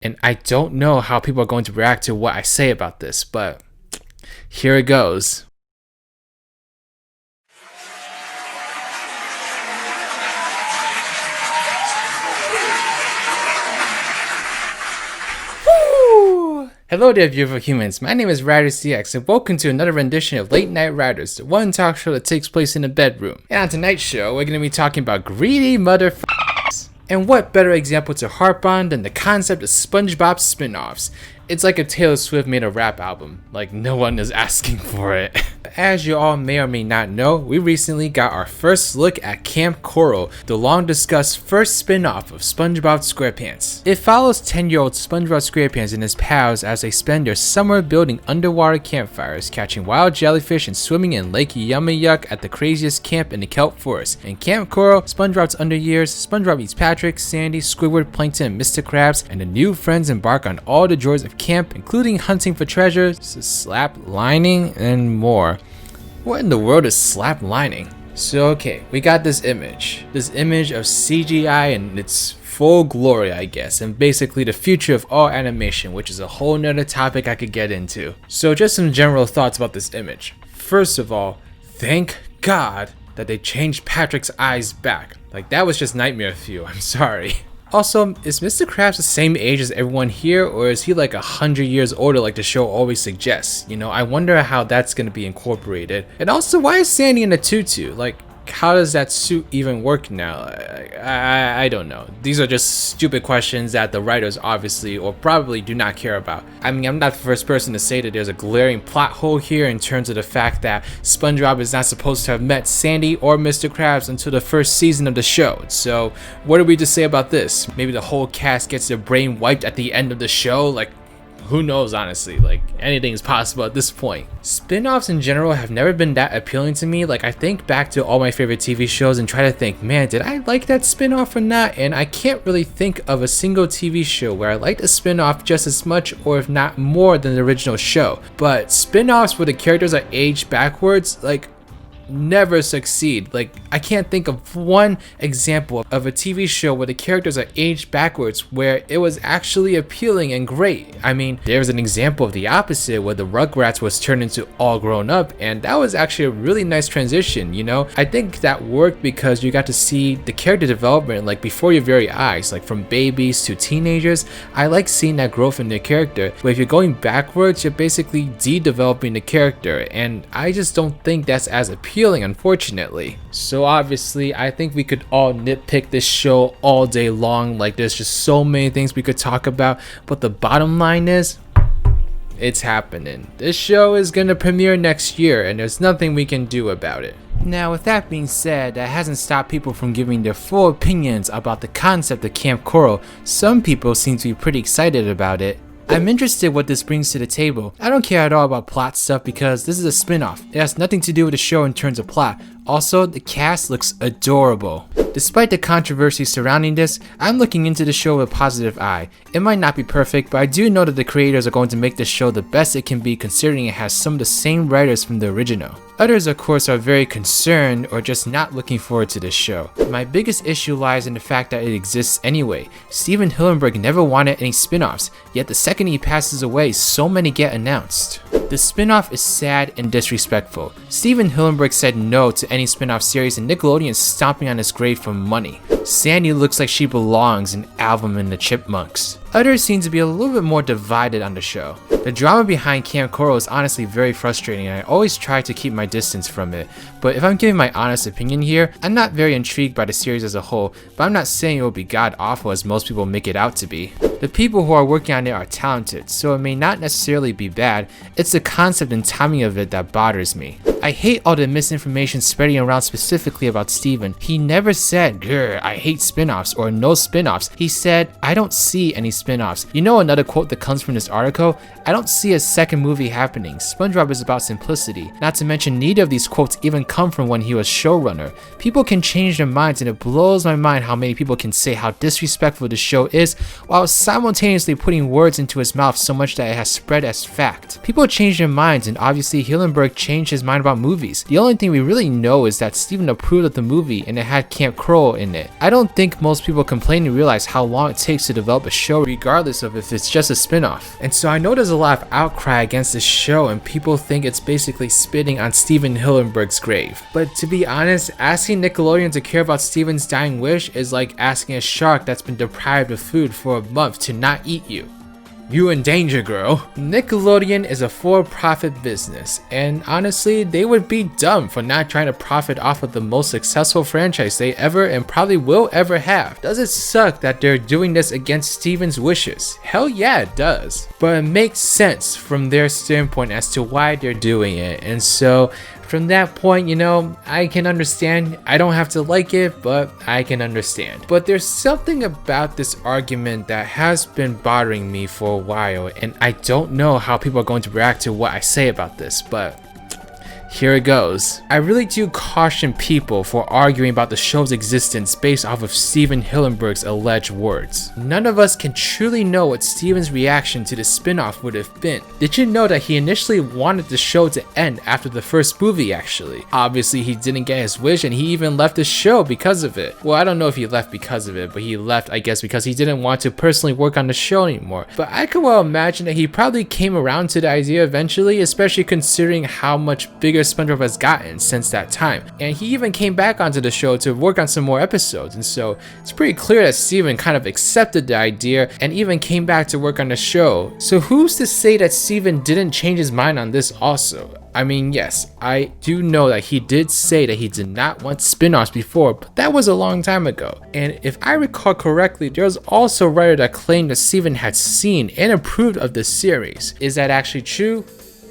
And I don't know how people are going to react to what I say about this, but here it goes. Hello there, beautiful humans. My name is RidersDX, and welcome to another rendition of Late Night Riders, the one talk show that takes place in a bedroom. And on tonight's show, we're going to be talking about greedy motherfuckers. And what better example to harp on than the concept of Spongebob spin-offs? It's like if Taylor Swift made a rap album, like no one is asking for it. As you all may or may not know, we recently got our first look at Kamp Koral, the long discussed first spin-off of Spongebob Squarepants. It follows 10-year-old Spongebob Squarepants and his pals as they spend their summer building underwater campfires, catching wild jellyfish and swimming in Lake Yuck at the craziest camp in the Kelp Forest. In Kamp Koral, SpongeBob's underyears, SpongeBob meets Patrick, Sandy, Squidward, Plankton, and Mr. Krabs, and the new friends embark on all the joys of camp, including hunting for treasures, slap lining, and more. What in the world is slap lining? So okay, we got this image of CGI in its full glory, I guess, and basically the future of all animation, which is a whole nother topic I could get into. So just some general thoughts about this image. First of all, thank God that they changed Patrick's eyes back. Like, that was just nightmare fuel, I'm sorry. Also, is Mr. Krabs the same age as everyone here, or is he like 100 years older like the show always suggests? You know, I wonder how that's gonna be incorporated. And also, why is Sandy in a tutu? Like, how does that suit even work now? I don't know. These are just stupid questions that the writers obviously or probably do not care about. I mean, I'm not the first person to say that there's a glaring plot hole here in terms of the fact that SpongeBob is not supposed to have met Sandy or Mr. Krabs until the first season of the show. So what are we to say about this? Maybe the whole cast gets their brain wiped at the end of the show? Like, who knows, honestly? Like, anything is possible at this point. Spin-offs in general have never been that appealing to me. Like, I think back to all my favorite TV shows and try to think, man, did I like that spin-off or not? And I can't really think of a single TV show where I liked a spin-off just as much or if not more than the original show. But spin-offs where the characters are aged backwards, like, never succeed. Like, I can't think of one example of a TV show where the characters are aged backwards where it was actually appealing and great. I mean, there's an example of the opposite where the Rugrats was turned into all grown up, and that was actually a really nice transition, you know? I think that worked because you got to see the character development like before your very eyes, like from babies to teenagers. I like seeing that growth in their character, but if you're going backwards, you're basically de-developing the character, and I just don't think that's as appealing, unfortunately. So obviously, I think we could all nitpick this show all day long. Like, there's just so many things we could talk about, but the bottom line is, it's happening. This show is gonna premiere next year, and there's nothing we can do about it. Now, with that being said, that hasn't stopped people from giving their full opinions about the concept of Kamp Koral. Some people seem to be pretty excited about it. I'm interested what this brings to the table. I don't care at all about plot stuff because this is a spin-off. It has nothing to do with the show in terms of plot. Also, the cast looks adorable. Despite the controversy surrounding this, I'm looking into the show with a positive eye. It might not be perfect, but I do know that the creators are going to make this show the best it can be considering it has some of the same writers from the original. Others, of course, are very concerned or just not looking forward to this show. My biggest issue lies in the fact that it exists anyway. Stephen Hillenburg never wanted any spin-offs, yet the second he passes away, so many get announced. The spin-off is sad and disrespectful. Stephen Hillenburg said no to any spin-off series and Nickelodeon is stomping on his grave for money. Sandy looks like she belongs in Alvin and the Chipmunks. Others seem to be a little bit more divided on the show. The drama behind Kamp Koral is honestly very frustrating and I always try to keep my distance from it. But if I'm giving my honest opinion here, I'm not very intrigued by the series as a whole, but I'm not saying it will be god awful as most people make it out to be. The people who are working on it are talented, so it may not necessarily be bad. It's the concept and timing of it that bothers me. I hate all the misinformation spreading around specifically about Steven. He never said, "Grr, I hate spin-offs" or "no spin-offs." He said, "I don't see any spin-offs." You know another quote that comes from this article? "I don't see a second movie happening. SpongeBob is about simplicity." Not to mention neither of these quotes even come from when he was showrunner. People can change their minds and it blows my mind how many people can say how disrespectful the show is while simultaneously putting words into his mouth so much that it has spread as fact. People change their minds, and obviously Hillenburg changed his mind about movies. The only thing we really know is that Stephen approved of the movie and it had Kamp Koral in it. I don't think most people complaining realize how long it takes to develop a show regardless of if it's just a spin-off. And so I know there's a lot of outcry against this show and people think it's basically spitting on Stephen Hillenburg's grave. But to be honest, asking Nickelodeon to care about Stephen's dying wish is like asking a shark that's been deprived of food for a month to not eat you. You in danger, girl. Nickelodeon is a for-profit business, and honestly, they would be dumb for not trying to profit off of the most successful franchise they ever and probably will ever have. Does it suck that they're doing this against Stephen's wishes? Hell yeah, it does. But it makes sense from their standpoint as to why they're doing it, and so from that point, you know, I can understand. I don't have to like it, but I can understand. But there's something about this argument that has been bothering me for a while, and I don't know how people are going to react to what I say about this, but here it goes. I really do caution people for arguing about the show's existence based off of Stephen Hillenburg's alleged words. None of us can truly know what Stephen's reaction to the spin-off would have been. Did you know that he initially wanted the show to end after the first movie actually? Obviously he didn't get his wish and he even left the show because of it. Well, I don't know if he left because of it, but he left I guess because he didn't want to personally work on the show anymore. But I can well imagine that he probably came around to the idea eventually, especially considering how much bigger Spongebob has gotten since that time, and he even came back onto the show to work on some more episodes, and so it's pretty clear that Stephen kind of accepted the idea and even came back to work on the show. So who's to say that Stephen didn't change his mind on this also? I mean, yes, I do know that he did say that he did not want spin-offs before, but that was a long time ago. And if I recall correctly, there was also a writer that claimed that Stephen had seen and approved of the series. Is that actually true?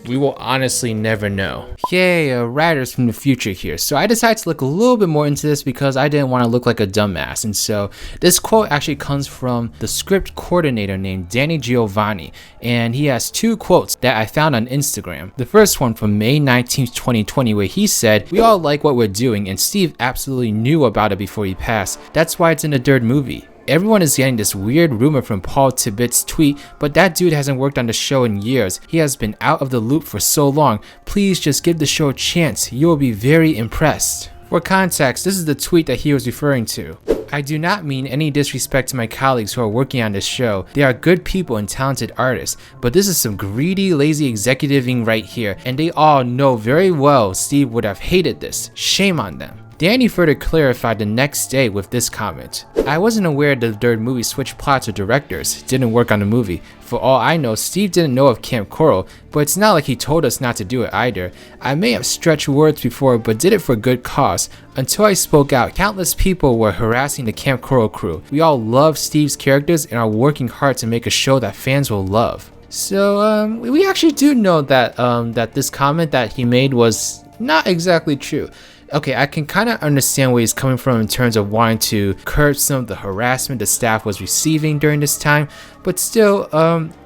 We will honestly never know. Yay, writers from the future here. So I decided to look a little bit more into this because I didn't want to look like a dumbass. And so this quote actually comes from the script coordinator named Danny Giovanni. And he has two quotes that I found on Instagram. The first one from May 19th, 2020, where he said, "We all like what we're doing and Steve absolutely knew about it before he passed. That's why it's in the third movie. Everyone is getting this weird rumor from Paul Tibbitt's tweet, but that dude hasn't worked on the show in years. He has been out of the loop for so long. Please just give the show a chance. You will be very impressed." For context, this is the tweet that he was referring to. I do not mean any disrespect to my colleagues who are working on this show. They are good people and talented artists, but this is some greedy, lazy executiving right here, and they all know very well Steve would have hated this. Shame on them. Danny further clarified the next day with this comment. I wasn't aware the third movie switched plots or directors, didn't work on the movie. For all I know, Steve didn't know of Kamp Koral, but it's not like he told us not to do it either. I may have stretched words before, but did it for good cause. Until I spoke out, countless people were harassing the Kamp Koral crew. We all love Steve's characters and are working hard to make a show that fans will love. So we actually do know that that this comment that he made was not exactly true. Okay, I can kind of understand where he's coming from in terms of wanting to curb some of the harassment the staff was receiving during this time, but still,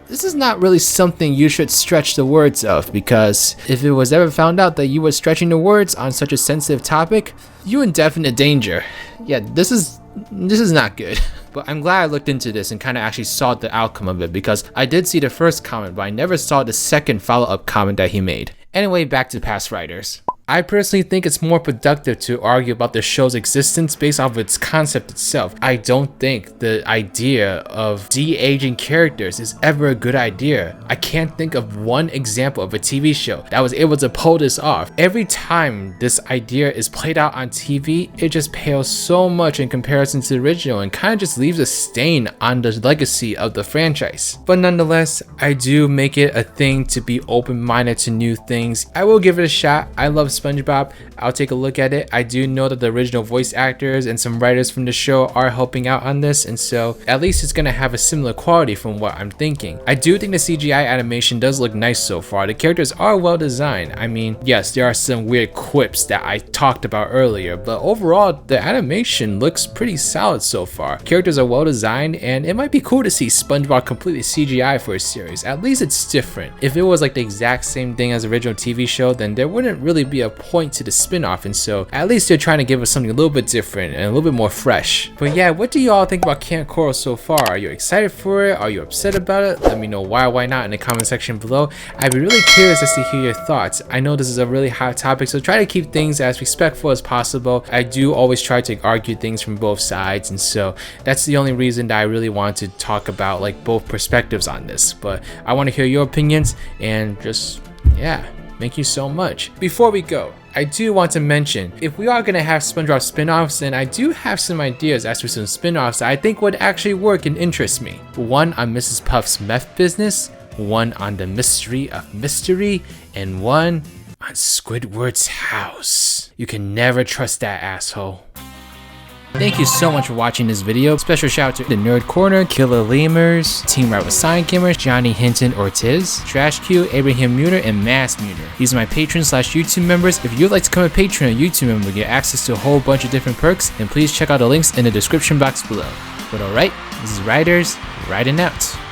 this is not really something you should stretch the words of, because if it was ever found out that you were stretching the words on such a sensitive topic, you're in definite danger. Yeah, this is not good. But I'm glad I looked into this and kind of actually saw the outcome of it, because I did see the first comment, but I never saw the second follow-up comment that he made. Anyway, back to past writers. I personally think it's more productive to argue about the show's existence based off of its concept itself. I don't think the idea of de-aging characters is ever a good idea. I can't think of one example of a TV show that was able to pull this off. Every time this idea is played out on TV, it just pales so much in comparison to the original and kind of just leaves a stain on the legacy of the franchise. But nonetheless, I do make it a thing to be open-minded to new things. I will give it a shot. I love SpongeBob. I'll take a look at it. I do know that the original voice actors and some writers from the show are helping out on this, and so at least it's gonna have a similar quality from what I'm thinking. I do think the CGI animation does look nice so far. The characters are well designed. I mean, yes, there are some weird quips that I talked about earlier, but overall the animation looks pretty solid so far. Characters are well designed, and it might be cool to see SpongeBob completely CGI for a series. At least it's different. If it was like the exact same thing as the original TV show, then there wouldn't really be a a point to the spin-off, and so at least they're trying to give us something a little bit different and a little bit more fresh. But yeah, what do you all think about Kamp Koral so far? Are you excited for it? Are you upset about it? Let me know why not in the comment section below. I'd be really curious as to hear your thoughts. I know this is a really hot topic, so try to keep things as respectful as possible. I do always try to argue things from both sides, and so that's the only reason that I really want to talk about like both perspectives on this. But I want to hear your opinions, and just yeah, thank you so much. Before we go, I do want to mention, if we are going to have SpongeBob spin-offs, then I do have some ideas as for some spin-offs that I think would actually work and interest me. One on Mrs. Puff's meth business, one on the mystery of mystery, and one on Squidward's house. You can never trust that asshole. Thank you so much for watching this video. Special shout out to the Nerd Corner, Killer Lemurs, Team Right with Sign Gamers, Johnny Hinton Ortiz, Trash Q, Abraham Muter, and Mass Muter. These are my patrons / YouTube members. If you'd like to become a patron or YouTube member and get access to a whole bunch of different perks, then please check out the links in the description box below. But alright, this is Riders, riding out.